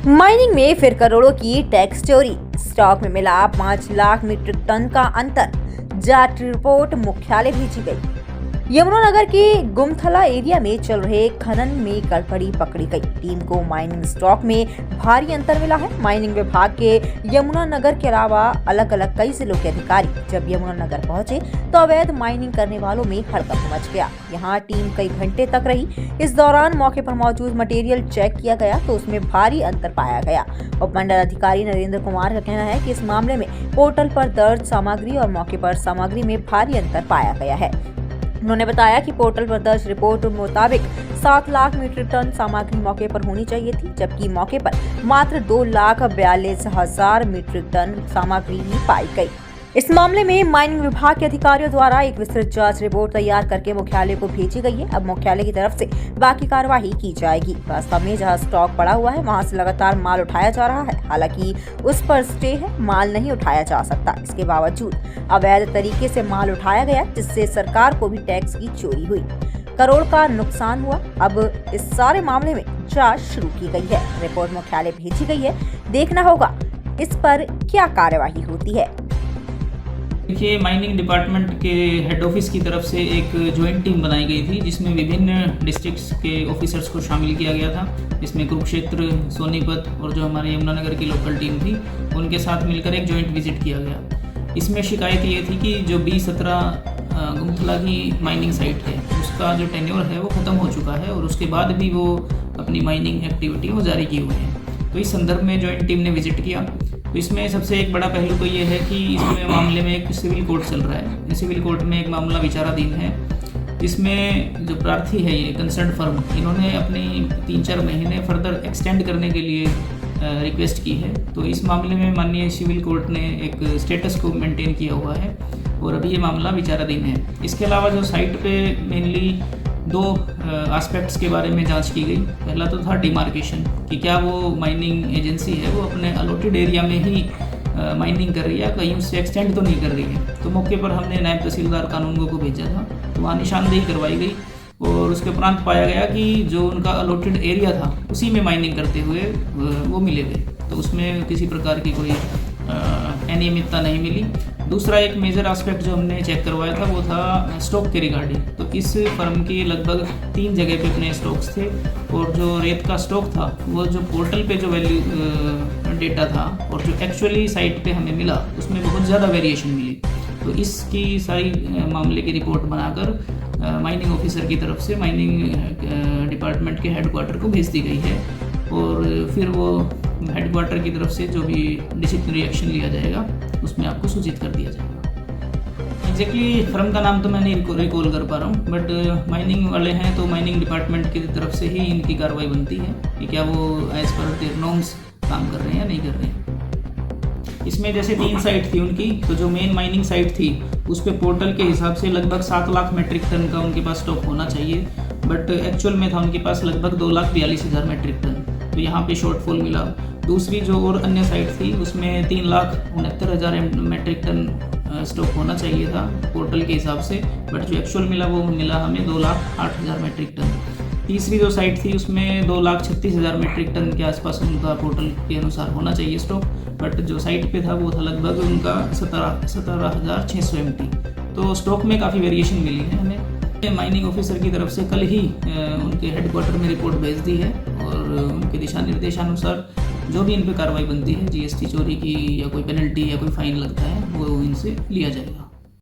Mining में फिर करोड़ों की टैक्स चोरी, स्टॉक में मिला 5 लाख मीट्रिक टन का अंतर, जांच रिपोर्ट मुख्यालय भेजी गई। यमुनानगर के गुमथला एरिया में चल रहे खनन में गड़बड़ी पकड़ी गई। टीम को माइनिंग स्टॉक में भारी अंतर मिला है। माइनिंग विभाग के यमुनानगर के अलावा अलग अलग कई जिलों के अधिकारी जब यमुनानगर पहुंचे तो अवैध माइनिंग करने वालों में हड़कंप मच गया। यहां टीम कई घंटे तक रही। इस दौरान मौके पर मौजूद मटेरियल चेक किया गया तो उसमें भारी अंतर पाया गया। उपमंडल अधिकारी नरेंद्र कुमार का कहना है कि इस मामले में पोर्टल पर दर्ज सामग्री और मौके पर सामग्री में भारी अंतर पाया गया है। उन्होंने बताया कि पोर्टल पर दर्ज रिपोर्ट मुताबिक 7 लाख मीट्रिक टन सामग्री मौके पर होनी चाहिए थी, जबकि मौके पर मात्र 2,42,000 मीट्रिक टन सामग्री ही पाई गई। इस मामले में माइनिंग विभाग के अधिकारियों द्वारा एक विस्तृत जांच रिपोर्ट तैयार करके मुख्यालय को भेजी गई है। अब मुख्यालय की तरफ से बाकी कार्यवाही की जाएगी। वास्तव में जहां स्टॉक पड़ा हुआ है वहां से लगातार माल उठाया जा रहा है। हालांकि उस पर स्टे है, माल नहीं उठाया जा सकता। इसके बावजूद अवैध तरीके से माल उठाया गया, जिससे सरकार को भी टैक्स की चोरी हुई, करोड़ का नुकसान हुआ। अब इस सारे मामले में जांच शुरू की गई है। रिपोर्ट मुख्यालय भेजी गई है, देखना होगा इस पर क्या कार्यवाही होती है। देखिए, माइनिंग डिपार्टमेंट के हेड ऑफिस की तरफ से एक ज्वाइंट टीम बनाई गई थी जिसमें विभिन्न डिस्ट्रिक्ट्स के ऑफिसर्स को शामिल किया गया था। इसमें कुरुक्षेत्र, सोनीपत और जो हमारे यमुनानगर की लोकल टीम थी उनके साथ मिलकर एक ज्वाइंट विजिट किया गया। इसमें शिकायत ये थी कि जो B17 गुमथला की माइनिंग साइट है उसका जो टेन्योर है वो ख़त्म हो चुका है और उसके बाद भी वो अपनी माइनिंग एक्टिविटी वो जारी की हुई है। तो इस संदर्भ में ज्वाइंट टीम ने विजिट किया। तो इसमें सबसे एक बड़ा पहलू तो ये है कि इसमें मामले में एक सिविल कोर्ट चल रहा है। सिविल कोर्ट में एक मामला विचाराधीन है। इसमें जो प्रार्थी है, ये कंसर्न फर्म, इन्होंने अपनी 3-4 महीने फर्दर एक्सटेंड करने के लिए रिक्वेस्ट की है। तो इस मामले में माननीय सिविल कोर्ट ने एक स्टेटस को मेंटेन किया हुआ है और अभी ये मामला विचाराधीन है। इसके अलावा जो साइट पे मेनली 2 एस्पेक्ट्स के बारे में जांच की गई। पहला तो था डिमार्केशन कि क्या वो माइनिंग एजेंसी है वो अपने अलॉटेड एरिया में ही माइनिंग कर रही है, कहीं उससे एक्सटेंड तो नहीं कर रही है। तो मौके पर हमने नायब तहसीलदार कानूनगो को भेजा था, तो वहाँ निशानदेही करवाई गई और उसके उपरांत पाया गया कि जो उनका अलॉटेड एरिया था उसी में माइनिंग करते हुए वो मिले गए। तो उसमें किसी प्रकार की कोई अनियमितता नहीं मिली। दूसरा एक मेजर एस्पेक्ट जो हमने चेक करवाया था वो था स्टॉक के रिगार्डिंग। तो इस फर्म की लगभग 3 जगह पे अपने स्टॉक्स थे और जो रेत का स्टॉक था वो जो पोर्टल पे जो वैल्यू डेटा था और जो एक्चुअली साइट पे हमें मिला उसमें बहुत ज़्यादा वेरिएशन मिली। तो इसकी सारी मामले की रिपोर्ट बनाकर माइनिंग ऑफिसर की तरफ से माइनिंग डिपार्टमेंट के हेडक्वार्टर को भेज दी गई है और फिर वो हेडक्वार्टर की तरफ से जो भी डिसिप्लिनरी एक्शन लिया जाएगा उसमें आपको सूचित कर दिया जाएगा। एग्जैक्टली फर्म का नाम तो मैं नहीं रिकॉल कर पा रहा हूँ, बट माइनिंग वाले हैं तो माइनिंग डिपार्टमेंट की तरफ से ही इनकी कार्रवाई बनती है कि क्या वो एज पर देयर नॉर्म्स काम कर रहे हैं या नहीं कर रहे हैं। इसमें जैसे 3 साइट थी उनकी, तो जो मेन माइनिंग साइट थी उस पर पोर्टल के हिसाब से लगभग 7 लाख मेट्रिक टन का उनके पास स्टॉक होना चाहिए, बट एक्चुअल में था उनके पास लगभग 2,42,000 मेट्रिक टन। तो यहाँ पे शॉर्टफॉल मिला। दूसरी जो और अन्य साइट थी उसमें 3,69,000 मेट्रिक टन स्टॉक होना चाहिए था पोर्टल के हिसाब से, बट जो एक्चुअल मिला वो मिला हमें 2,08,000 मेट्रिक टन। तीसरी जो साइट थी उसमें 2,36,000 मेट्रिक टन के आसपास उनका पोर्टल के अनुसार होना चाहिए स्टॉक, बट जो साइट पे था वो था लगभग उनका 17,600 MT। तो स्टॉक में काफ़ी वेरिएशन मिली है हमें। माइनिंग ऑफिसर की तरफ से कल ही उनके हेडक्वार्टर में रिपोर्ट भेज दी है और उनके दिशा निर्देशानुसार जो भी इन पर कार्रवाई बनती है, GST चोरी की या कोई पेनल्टी या कोई फाइन लगता है वो इनसे लिया जाएगा।